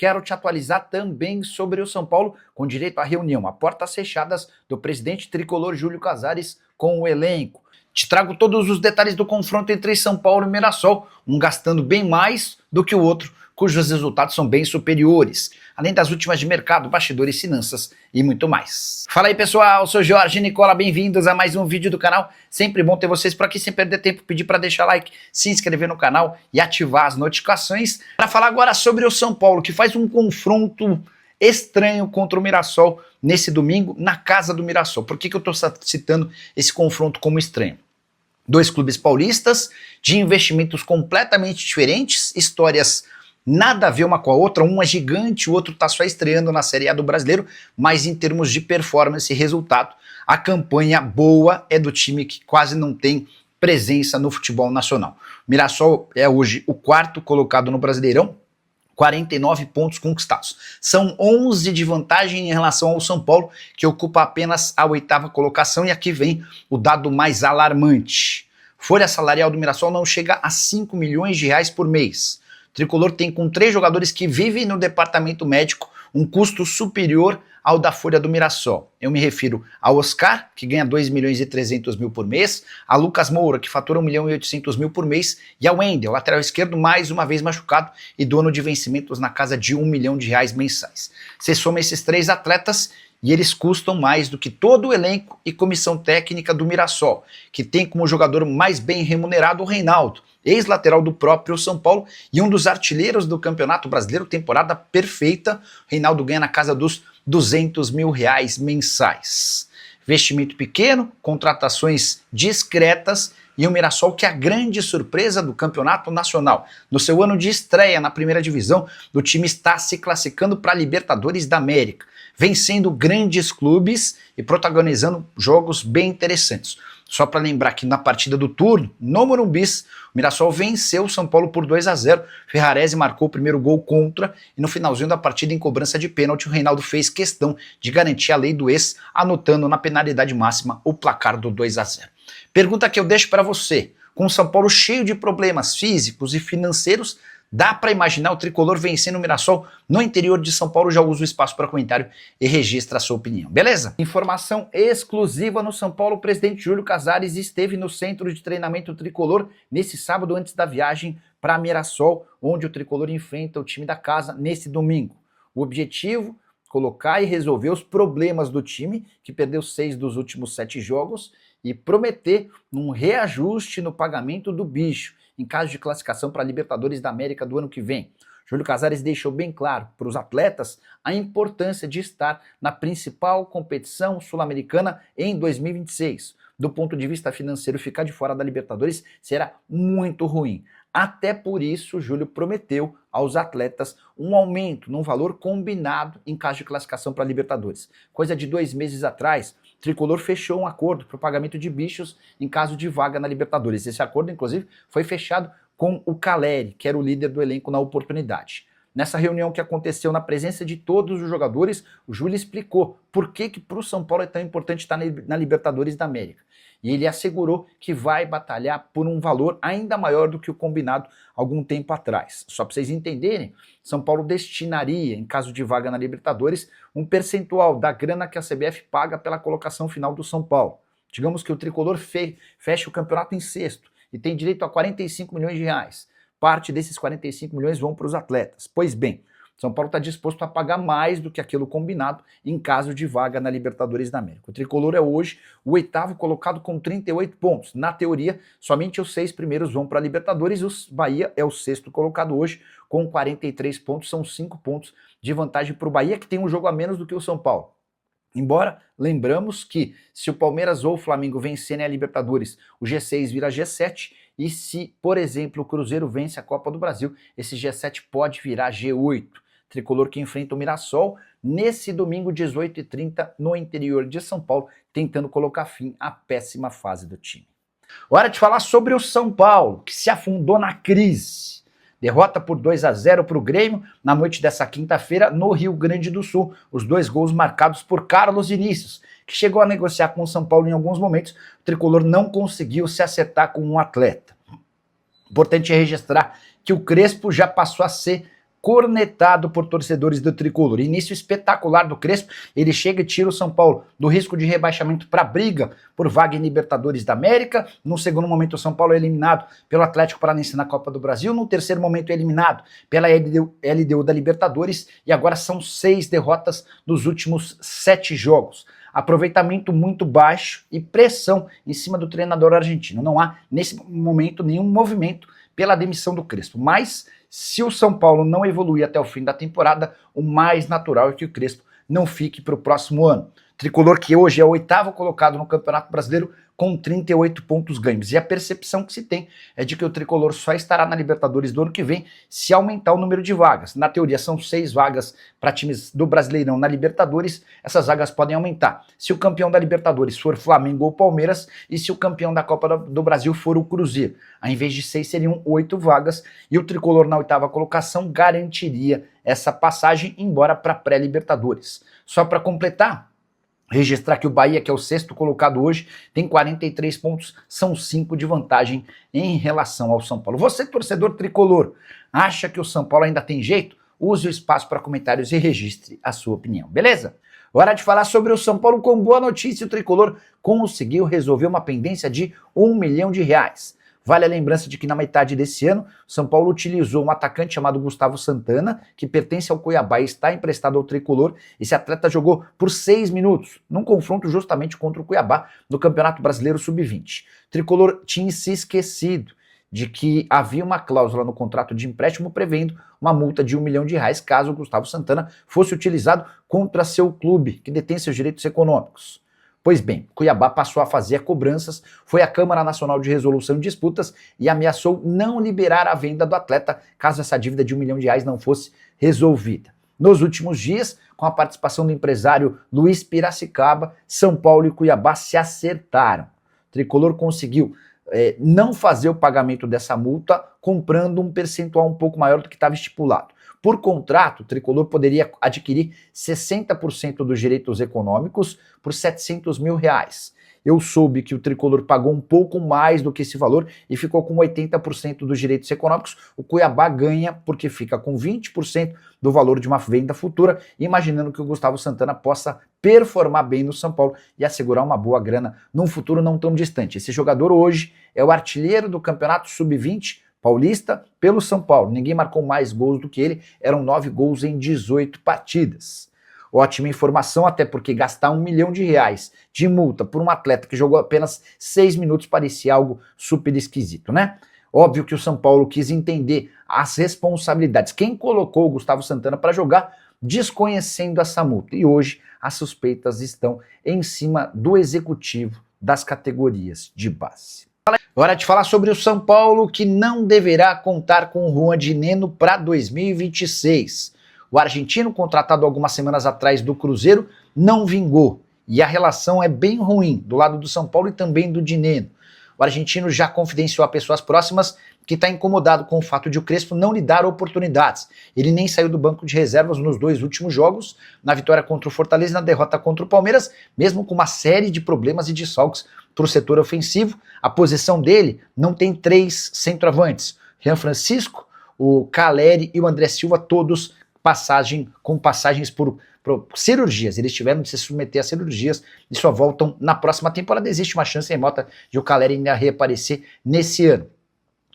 quero te atualizar também sobre o São Paulo, com direito à reunião a portas fechadas do presidente tricolor Júlio Casares com o elenco. Te trago todos os detalhes do confronto entre São Paulo e Mirassol, um gastando bem mais do que o outro, cujos resultados são bem superiores, além das últimas de mercado, bastidores, finanças e muito mais. Fala aí pessoal, sou Jorge Nicola, bem-vindos a mais um vídeo do canal. Sempre bom ter vocês por aqui, sem perder tempo, pedir para deixar like, se inscrever no canal e ativar as notificações. Para falar agora sobre o São Paulo, que faz um confronto estranho contra o Mirassol nesse domingo na casa do Mirassol. Por que eu estou citando esse confronto como estranho? Dois clubes paulistas de investimentos completamente diferentes, histórias nada a ver uma com a outra, um é gigante, o outro está só estreando na Série A do Brasileiro, mas em termos de performance e resultado, a campanha boa é do time que quase não tem presença no futebol nacional. O Mirassol é hoje o quarto colocado no Brasileirão, 49 pontos conquistados. São 11 de vantagem em relação ao São Paulo, que ocupa apenas a 8ª colocação, e aqui vem o dado mais alarmante. Folha salarial do Mirassol não chega a 5 milhões de reais por mês. O Tricolor tem, com 3 jogadores que vivem no departamento médico, um custo superior ao da folha do Mirassol. Eu me refiro ao Oscar, que ganha 2 milhões e 300 mil por mês, a Lucas Moura, que fatura 1 milhão e 800 mil por mês, e ao Wendel, lateral esquerdo, mais uma vez machucado e dono de vencimentos na casa de 1 milhão de reais mensais. Você soma esses 3 atletas e eles custam mais do que todo o elenco e comissão técnica do Mirassol, que tem como jogador mais bem remunerado o Reinaldo, ex-lateral do próprio São Paulo e um dos artilheiros do Campeonato Brasileiro, temporada perfeita. Reinaldo ganha na casa dos 200 mil reais mensais. Investimento pequeno, contratações discretas e o Mirassol, que é a grande surpresa do Campeonato Nacional. No seu ano de estreia na primeira divisão, o time está se classificando para a Libertadores da América, vencendo grandes clubes e protagonizando jogos bem interessantes. Só para lembrar que na partida do turno, no Morumbi, o Mirassol venceu o São Paulo por 2-0. Ferrarese marcou o primeiro gol contra e no finalzinho da partida, em cobrança de pênalti, o Reinaldo fez questão de garantir a lei do ex, anotando na penalidade máxima o placar do 2-0. Pergunta que eu deixo para você: com o São Paulo cheio de problemas físicos e financeiros, dá para imaginar o Tricolor vencendo o Mirassol no interior de São Paulo? Já usa o espaço para comentário e registra a sua opinião, beleza? Informação exclusiva no São Paulo: o presidente Júlio Casares esteve no centro de treinamento tricolor nesse sábado antes da viagem para Mirassol, onde o Tricolor enfrenta o time da casa nesse domingo. O objetivo: colocar e resolver os problemas do time, que perdeu 6 dos últimos 7 jogos, e prometer um reajuste no pagamento do bicho, em caso de classificação para a Libertadores da América do ano que vem. Júlio Casares deixou bem claro para os atletas a importância de estar na principal competição sul-americana em 2026. Do ponto de vista financeiro, ficar de fora da Libertadores será muito ruim. Até por isso, Júlio prometeu aos atletas um aumento num valor combinado em caso de classificação para a Libertadores. Coisa de 2 meses atrás, o Tricolor fechou um acordo para o pagamento de bichos em caso de vaga na Libertadores. Esse acordo, inclusive, foi fechado com o Caleri, que era o líder do elenco na oportunidade. Nessa reunião que aconteceu na presença de todos os jogadores, o Júlio explicou por que para o São Paulo é tão importante estar na Libertadores da América. E ele assegurou que vai batalhar por um valor ainda maior do que o combinado algum tempo atrás. Só para vocês entenderem, São Paulo destinaria, em caso de vaga na Libertadores, um percentual da grana que a CBF paga pela colocação final do São Paulo. Digamos que o Tricolor fecha o campeonato em sexto e tem direito a 45 milhões de reais. Parte desses 45 milhões vão para os atletas. Pois bem, São Paulo está disposto a pagar mais do que aquilo combinado em caso de vaga na Libertadores da América. O Tricolor é hoje o 8º colocado com 38 pontos. Na teoria, somente os 6 primeiros vão para a Libertadores. O Bahia é o 6º colocado hoje com 43 pontos. São 5 pontos de vantagem para o Bahia, que tem um jogo a menos do que o São Paulo. Embora, lembramos que se o Palmeiras ou o Flamengo vencerem a Libertadores, o G6 vira G7, e se, por exemplo, o Cruzeiro vence a Copa do Brasil, esse G7 pode virar G8. Tricolor que enfrenta o Mirassol nesse domingo, 18h30, no interior de São Paulo, tentando colocar fim à péssima fase do time. Hora de falar sobre o São Paulo, que se afundou na crise. Derrota por 2-0 para o Grêmio na noite dessa quinta-feira no Rio Grande do Sul. Os 2 gols marcados por Carlos Vinícius, que chegou a negociar com o São Paulo em alguns momentos. O Tricolor não conseguiu se acertar com um atleta. Importante registrar que o Crespo já passou a ser cornetado por torcedores do Tricolor. Início espetacular do Crespo, ele chega e tira o São Paulo do risco de rebaixamento para briga por vaga em Libertadores da América. No segundo momento, o São Paulo é eliminado pelo Atlético Paranaense na Copa do Brasil. No terceiro momento, é eliminado pela LDU da Libertadores. E agora são 6 derrotas nos últimos 7 jogos. Aproveitamento muito baixo e pressão em cima do treinador argentino. Não há, nesse momento, nenhum movimento pela demissão do Crespo. Mas, se o São Paulo não evoluir até o fim da temporada, o mais natural é que o Crespo não fique para o próximo ano. Tricolor que hoje é o 8º colocado no Campeonato Brasileiro com 38 pontos ganhos. E a percepção que se tem é de que o Tricolor só estará na Libertadores do ano que vem se aumentar o número de vagas. Na teoria são 6 vagas para times do Brasileirão na Libertadores, essas vagas podem aumentar. Se o campeão da Libertadores for Flamengo ou Palmeiras e se o campeão da Copa do Brasil for o Cruzeiro. Ao invés de 6 seriam 8 vagas e o Tricolor na 8ª colocação garantiria essa passagem, embora para pré-Libertadores. Só para completar, registrar que o Bahia, que é o 6º colocado hoje, tem 43 pontos, são 5 de vantagem em relação ao São Paulo. Você, torcedor tricolor, acha que o São Paulo ainda tem jeito? Use o espaço para comentários e registre a sua opinião, beleza? Hora de falar sobre o São Paulo com boa notícia. O tricolor conseguiu resolver uma pendência de R$1 milhão. Vale a lembrança de que na metade desse ano, São Paulo utilizou um atacante chamado Gustavo Santana, que pertence ao Cuiabá e está emprestado ao Tricolor. Esse atleta jogou por 6 minutos, num confronto justamente contra o Cuiabá, no Campeonato Brasileiro Sub-20. O Tricolor tinha se esquecido de que havia uma cláusula no contrato de empréstimo prevendo uma multa de R$1 milhão caso o Gustavo Santana fosse utilizado contra seu clube, que detém seus direitos econômicos. Pois bem, Cuiabá passou a fazer cobranças, foi à Câmara Nacional de Resolução de Disputas e ameaçou não liberar a venda do atleta caso essa dívida de R$1 milhão não fosse resolvida. Nos últimos dias, com a participação do empresário Luiz Piracicaba, São Paulo e Cuiabá se acertaram. O Tricolor conseguiu não fazer o pagamento dessa multa comprando um percentual um pouco maior do que estava estipulado. Por contrato, o Tricolor poderia adquirir 60% dos direitos econômicos por R$700 mil. Eu soube que o Tricolor pagou um pouco mais do que esse valor e ficou com 80% dos direitos econômicos. O Cuiabá ganha porque fica com 20% do valor de uma venda futura, imaginando que o Gustavo Santana possa performar bem no São Paulo e assegurar uma boa grana num futuro não tão distante. Esse jogador hoje é o artilheiro do Campeonato Sub-20 paulista pelo São Paulo. Ninguém marcou mais gols do que ele, eram 9 gols em 18 partidas. Ótima informação, até porque gastar R$1 milhão de multa por um atleta que jogou apenas 6 minutos parecia algo super esquisito, né? Óbvio que o São Paulo quis entender as responsabilidades. Quem colocou o Gustavo Santana para jogar desconhecendo essa multa? E hoje as suspeitas estão em cima do executivo das categorias de base. Hora de falar sobre o São Paulo, que não deverá contar com o Juan Dinenno para 2026. O argentino, contratado algumas semanas atrás do Cruzeiro, não vingou. E a relação é bem ruim do lado do São Paulo e também do Dinenno. O argentino já confidenciou a pessoas próximas que está incomodado com o fato de o Crespo não lhe dar oportunidades. Ele nem saiu do banco de reservas nos 2 últimos jogos, na vitória contra o Fortaleza e na derrota contra o Palmeiras, mesmo com uma série de problemas e desfalques para o setor ofensivo. A posição dele não tem 3 centroavantes. Jean Francisco, o Caleri e o André Silva, todos com passagens por cirurgias. Eles tiveram de se submeter a cirurgias e só voltam na próxima temporada. Existe uma chance remota de o Caleri ainda reaparecer nesse ano.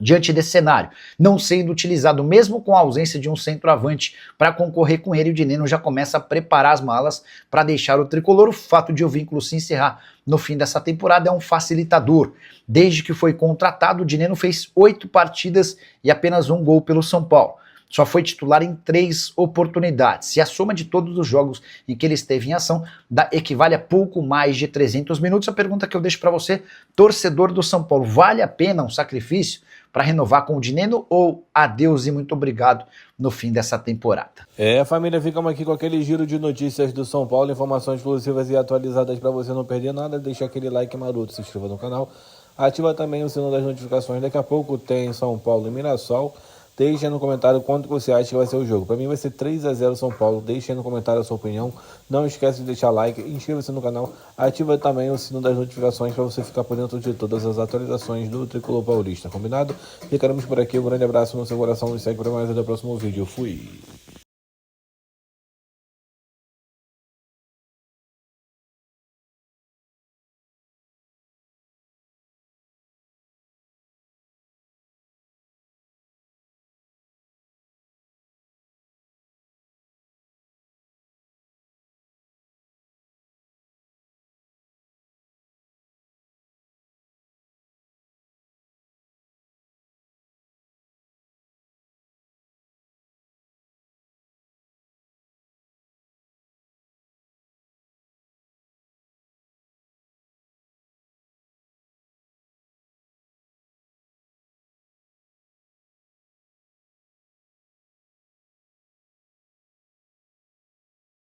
Diante desse cenário, não sendo utilizado mesmo com a ausência de um centroavante para concorrer com ele, o Dinenno já começa a preparar as malas para deixar o tricolor. O fato de o vínculo se encerrar no fim dessa temporada é um facilitador. Desde que foi contratado, o Dinenno fez 8 partidas e apenas 1 gol pelo São Paulo. Só foi titular em 3 oportunidades. E a soma de todos os jogos em que ele esteve em ação equivale a pouco mais de 300 minutos. A pergunta que eu deixo para você, torcedor do São Paulo, vale a pena um sacrifício para renovar com o Dinenno ou adeus e muito obrigado no fim dessa temporada? Família, ficamos aqui com aquele giro de notícias do São Paulo, informações exclusivas e atualizadas para você não perder nada. Deixa aquele like maroto, se inscreva no canal, ativa também o sino das notificações. Daqui a pouco tem São Paulo e Mirassol. Deixa aí no comentário quanto você acha que vai ser o jogo. Para mim vai ser 3-0 São Paulo. Deixa aí no comentário a sua opinião. Não esquece de deixar like, inscreva-se no canal, ativa também o sino das notificações para você ficar por dentro de todas as atualizações do Tricolor Paulista. Combinado? Ficaremos por aqui. Um grande abraço no seu coração. Nos segue para mais até o próximo vídeo. Fui!